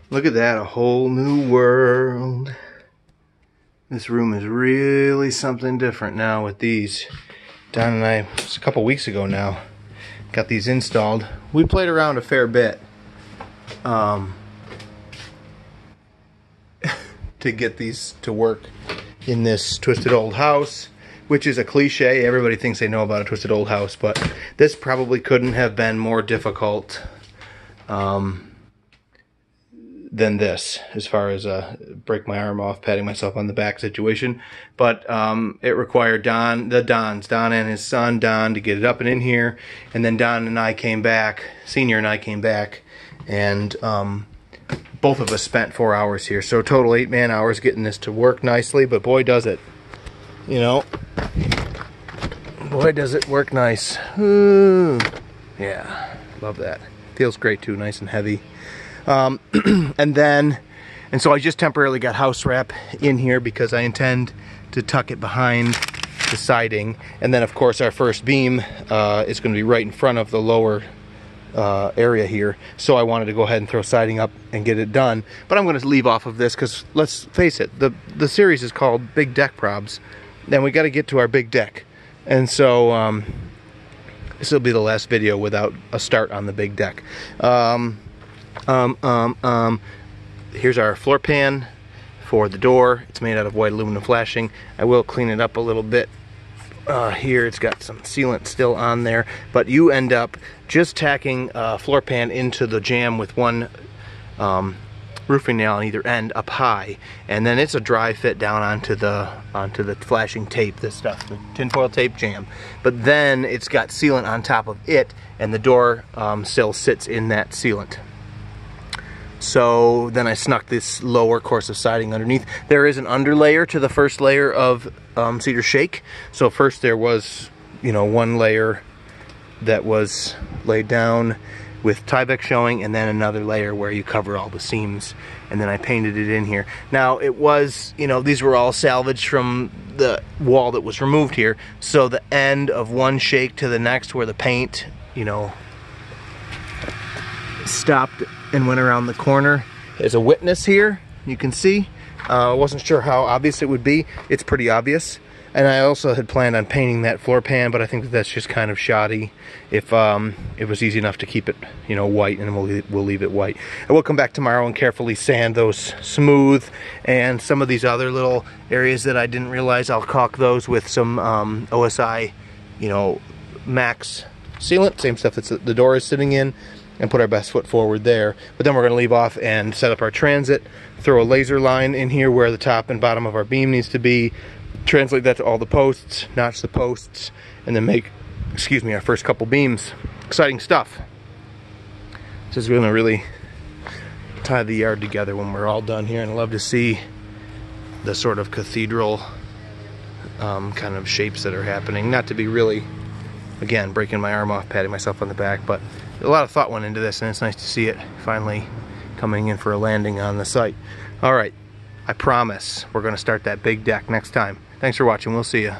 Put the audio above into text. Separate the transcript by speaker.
Speaker 1: Look at that, a whole new world. This room is really something different now with these. Don and I, it's a couple weeks ago now, got these installed. We played around a fair bit to get these to work in this twisted old house, which is a cliche. Everybody thinks they know about a twisted old house, but this probably couldn't have been more difficult than this, as far as break my arm off, patting myself on the back situation. But it required Don and his son Don to get it up and in here, and then Don and I came back, Senior and I came back, and both of us spent 4 hours here. So total 8 man hours getting this to work nicely, but boy does it. You know, boy does it work nice. Ooh. Yeah, love that. Feels great too, nice and heavy. And so I just temporarily got house wrap in here because I intend to tuck it behind the siding. And then of course our first beam is going to be right in front of the lower area here. So I wanted to go ahead and throw siding up and get it done. But I'm going to leave off of this because let's face it, the series is called Big Deck Probs. Then we got to get to our big deck. And so this will be the last video without a start on the big deck. Here's our floor pan for the door. It's made out of white aluminum flashing. I will clean it up a little bit here. It's got some sealant still on there, but you end up just tacking floor pan into the jamb with one roofing nail on either end up high, and then it's a dry fit down onto the flashing tape, this stuff, the tinfoil tape jamb. But then it's got sealant on top of it, and the door sill sits in that sealant. So then I snuck this lower course of siding underneath. There is an underlayer to the first layer of cedar shake. So first there was, you know, one layer that was laid down with Tyvek showing, and then another layer where you cover all the seams, and then I painted it in here. Now it was, you know, these were all salvaged from the wall that was removed here, so the end of one shake to the next where the paint, you know, stopped and went around the corner is a witness here. You can see. I wasn't sure how obvious it would be. It's pretty obvious. And I also had planned on painting that floor pan, but I think that that's just kind of shoddy. If it was easy enough to keep it, you know, white, and we'll leave it white. I will come back tomorrow and carefully sand those smooth, and some of these other little areas that I didn't realize, I'll caulk those with some OSI, you know, max sealant, same stuff that the door is sitting in, and put our best foot forward there. But then we're going to leave off and set up our transit, throw a laser line in here where the top and bottom of our beam needs to be, translate that to all the posts, notch the posts, and then make, excuse me, our first couple beams. Exciting stuff. This is going to really tie the yard together when we're all done here, and I love to see the sort of cathedral kind of shapes that are happening. Not to be really, again, breaking my arm off, patting myself on the back, but a lot of thought went into this, and it's nice to see it finally coming in for a landing on the site. All right, I promise we're going to start that big deck next time. Thanks for watching. We'll see you.